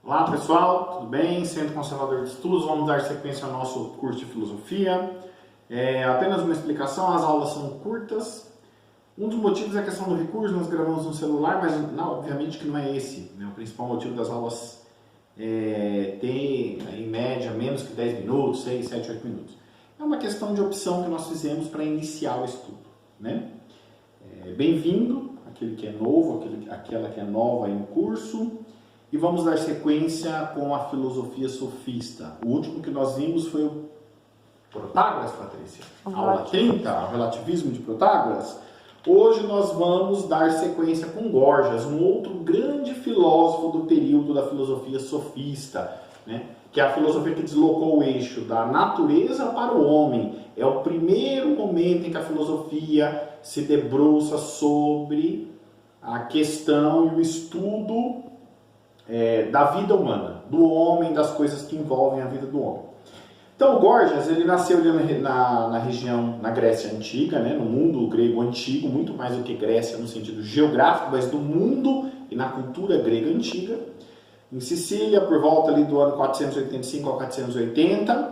Olá pessoal, tudo bem? Centro Conservador de Estudos, vamos dar sequência ao nosso curso de filosofia. Apenas uma explicação, as aulas são curtas. Um dos motivos é a questão do recurso, nós gravamos no celular, mas não, obviamente que não é esse. O principal motivo das aulas é ter, em média, menos que 10 minutos, 6, 7, 8 minutos. É uma questão de opção que nós fizemos para iniciar o estudo. Bem-vindo, aquele que é novo, aquela que é nova aí no curso. E vamos dar sequência com a filosofia sofista. O último que nós vimos foi o Protágoras, Patrícia. Aula 30, o relativismo de Protágoras. Hoje nós vamos dar sequência com Gorgias, um outro grande filósofo do período da filosofia sofista, que é a filosofia que deslocou o eixo da natureza para o homem. É o primeiro momento em que a filosofia se debruça sobre a questão e o estudo da vida humana, do homem, das coisas que envolvem a vida do homem. Então, Gorgias, ele nasceu na região, na Grécia Antiga, no mundo grego antigo, muito mais do que Grécia no sentido geográfico, mas do mundo e na cultura grega antiga, em Sicília, por volta ali do ano 485 a 480.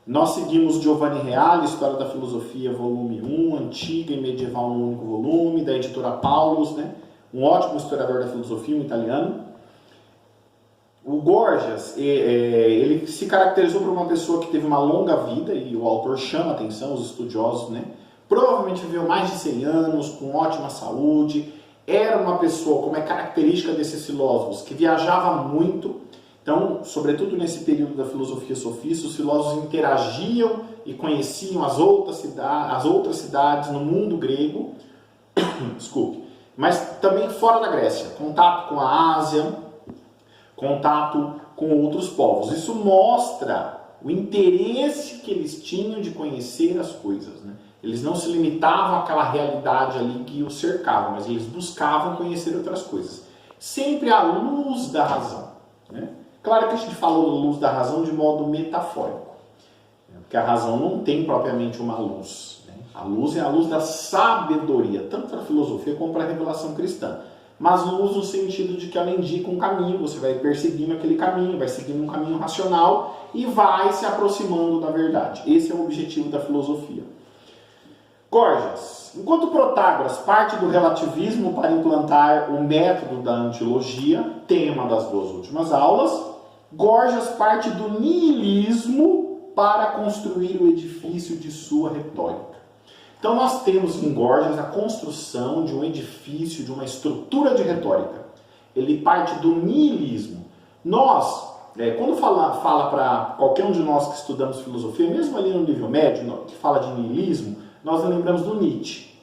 Nós seguimos Giovanni Reale, História da Filosofia, volume 1, antiga e medieval no único volume, da editora Paulus, um ótimo historiador da filosofia, um italiano. O Gorgias, ele se caracterizou por uma pessoa que teve uma longa vida, e o autor chama a atenção, os estudiosos, provavelmente viveu mais de 100 anos, com ótima saúde, era uma pessoa, como é característica desses filósofos, que viajava muito. Então, sobretudo nesse período da filosofia sofista, os filósofos interagiam e conheciam as outras cidades no mundo grego, mas também fora da Grécia, contato com a Ásia, contato com outros povos. Isso mostra o interesse que eles tinham de conhecer as coisas. Eles não se limitavam àquela realidade ali que os cercava, mas eles buscavam conhecer outras coisas. Sempre à luz da razão. Claro que a gente falou da luz da razão de modo metafórico, porque a razão não tem propriamente uma luz. A luz é a luz da sabedoria, tanto para a filosofia como para a revelação cristã. Mas luz no sentido de que ela indica um caminho, você vai perseguindo aquele caminho, vai seguindo um caminho racional e vai se aproximando da verdade. Esse é o objetivo da filosofia. Gorgias, enquanto Protágoras parte do relativismo para implantar o método da antilogia, tema das duas últimas aulas, Gorgias parte do niilismo para construir o edifício de sua retórica. Então nós temos em Gorgias a construção de um edifício, de uma estrutura de retórica. Ele parte do niilismo. Nós, quando fala para qualquer um de nós que estudamos filosofia, mesmo ali no nível médio, que fala de niilismo, nós lembramos do Nietzsche.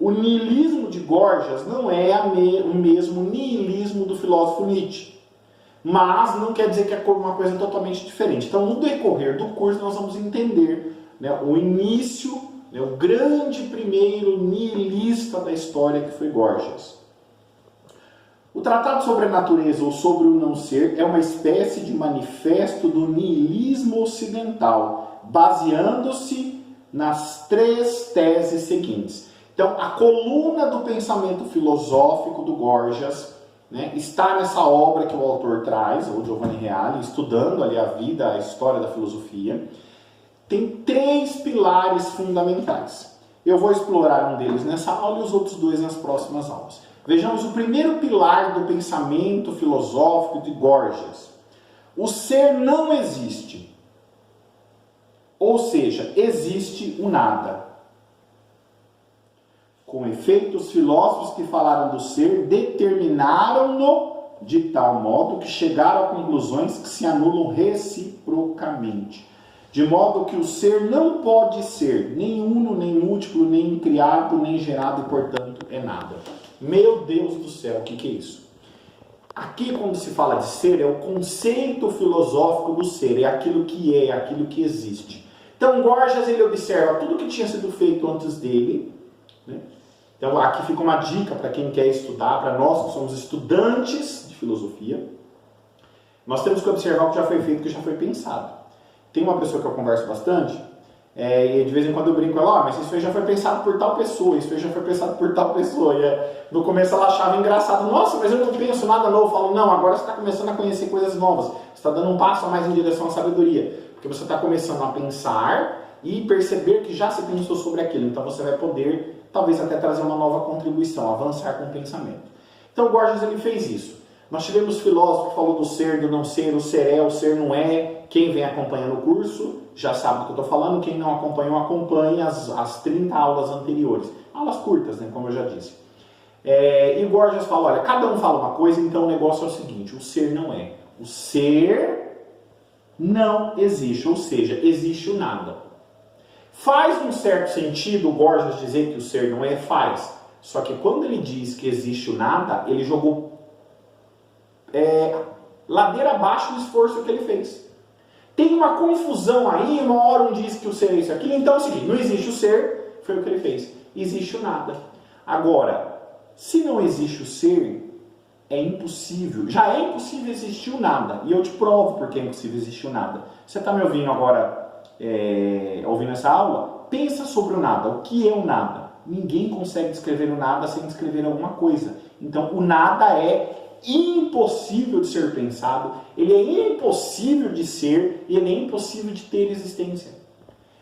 O niilismo de Gorgias não é o mesmo niilismo do filósofo Nietzsche. Mas não quer dizer que é uma coisa totalmente diferente. Então, no decorrer do curso, nós vamos entender o início, o grande primeiro nihilista da história, que foi Gorgias. O Tratado sobre a Natureza ou sobre o Não Ser é uma espécie de manifesto do nihilismo ocidental, baseando-se nas três teses seguintes. Então, a coluna do pensamento filosófico do Gorgias está nessa obra que o autor traz, o Giovanni Reale, estudando ali a vida, a história da filosofia. Tem três pilares fundamentais. Eu vou explorar um deles nessa aula e os outros dois nas próximas aulas. Vejamos o primeiro pilar do pensamento filosófico de Gorgias. O ser não existe. Ou seja, existe o nada. Com efeito, os filósofos que falaram do ser determinaram-no de tal modo que chegaram a conclusões que se anulam reciprocamente. De modo que o ser não pode ser nem uno, nem múltiplo, nem criado, nem gerado e, portanto, é nada. Meu Deus do céu, o que é isso? Aqui, quando se fala de ser, é o conceito filosófico do ser, é aquilo que existe. Então, Gorgias, ele observa tudo que tinha sido feito antes dele. Então, aqui fica uma dica para quem quer estudar, para nós que somos estudantes de filosofia. Nós temos que observar o que já foi feito, o que já foi pensado. Tem uma pessoa que eu converso bastante, E de vez em quando eu brinco com ela, mas isso aí já foi pensado por tal pessoa, isso aí já foi pensado por tal pessoa. No começo ela achava engraçado, nossa, mas eu não penso nada novo. Eu falo, não, agora você está começando a conhecer coisas novas, você está dando um passo a mais em direção à sabedoria, porque você está começando a pensar e perceber que já se pensou sobre aquilo, então você vai poder, talvez até trazer uma nova contribuição, avançar com o pensamento. Então Gorgias ele fez isso. Nós tivemos filósofo que falou do ser, do não ser, o ser é, o ser não é. Quem vem acompanhando o curso já sabe do que eu estou falando. Quem não acompanhou, acompanhe as 30 aulas anteriores. Aulas curtas, né, como eu já disse. E Gorgias fala, olha, cada um fala uma coisa, então o negócio é o seguinte, o ser não é. O ser não existe, ou seja, existe o nada. Faz um certo sentido o Gorgias dizer que o ser não é? Faz. Só que quando ele diz que existe o nada, ele jogou ladeira abaixo do esforço que ele fez. Tem uma confusão aí, uma hora um diz que o ser é isso aqui, então é o seguinte, não existe o ser, foi o que ele fez. Existe o nada. Agora, se não existe o ser, é impossível, já é impossível existir o nada. E eu te provo porque é impossível existir o nada. Você está me ouvindo agora, ouvindo essa aula? Pensa sobre o nada. O que é o nada? Ninguém consegue descrever o nada sem descrever alguma coisa. Então, o nada é impossível de ser pensado, ele é impossível de ser e ele é impossível de ter existência.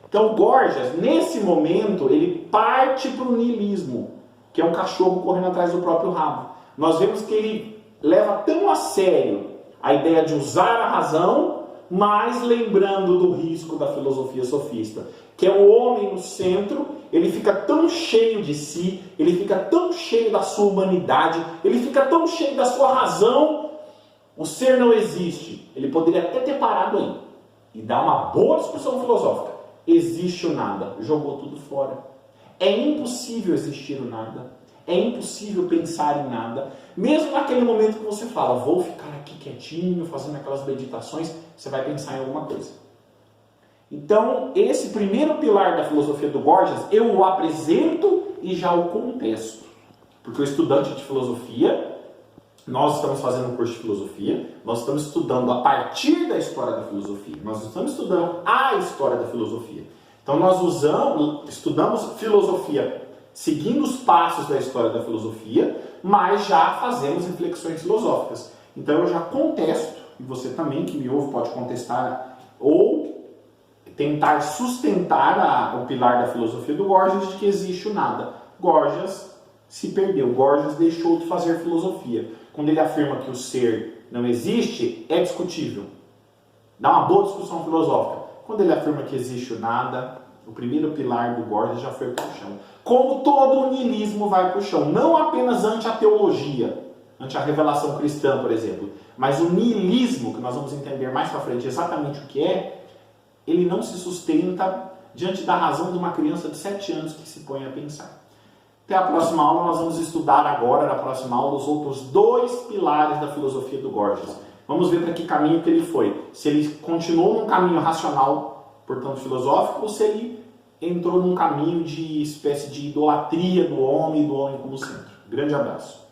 Então Gorgias, nesse momento, ele parte para o niilismo, que é um cachorro correndo atrás do próprio rabo. Nós vemos que ele leva tão a sério a ideia de usar a razão, mas lembrando do risco da filosofia sofista, que é o homem no centro. Ele fica tão cheio de si, ele fica tão cheio da sua humanidade, ele fica tão cheio da sua razão, o ser não existe. Ele poderia até ter parado aí e dar uma boa discussão filosófica. Existe o nada, jogou tudo fora. É impossível existir o nada, é impossível pensar em nada. Mesmo naquele momento que você fala, vou ficar aqui quietinho, fazendo aquelas meditações, você vai pensar em alguma coisa. Então, esse primeiro pilar da filosofia do Gorgias, eu o apresento e já o contesto. Porque o estudante de filosofia, nós estamos fazendo um curso de filosofia, nós estamos estudando a partir da história da filosofia, nós estamos estudando a história da filosofia. Então, nós estudamos filosofia seguindo os passos da história da filosofia, mas já fazemos reflexões filosóficas. Então, eu já contesto, e você também que me ouve pode contestar ou tentar sustentar o pilar da filosofia do Gorgias de que existe o nada. Gorgias se perdeu, Gorgias deixou de fazer filosofia. Quando ele afirma que o ser não existe, é discutível. Dá uma boa discussão filosófica. Quando ele afirma que existe o nada, o primeiro pilar do Gorgias já foi para o chão. Como todo o niilismo vai para o chão, não apenas ante a teologia, ante a revelação cristã, por exemplo, mas o niilismo, que nós vamos entender mais para frente exatamente o que é, ele não se sustenta diante da razão de uma criança de 7 anos que se põe a pensar. Até a próxima aula, nós vamos estudar agora, na próxima aula, os outros 2 pilares da filosofia do Gorgias. Vamos ver para que caminho que ele foi. Se ele continuou num caminho racional, portanto filosófico, ou se ele entrou num caminho de espécie de idolatria do homem e do homem como centro. Grande abraço.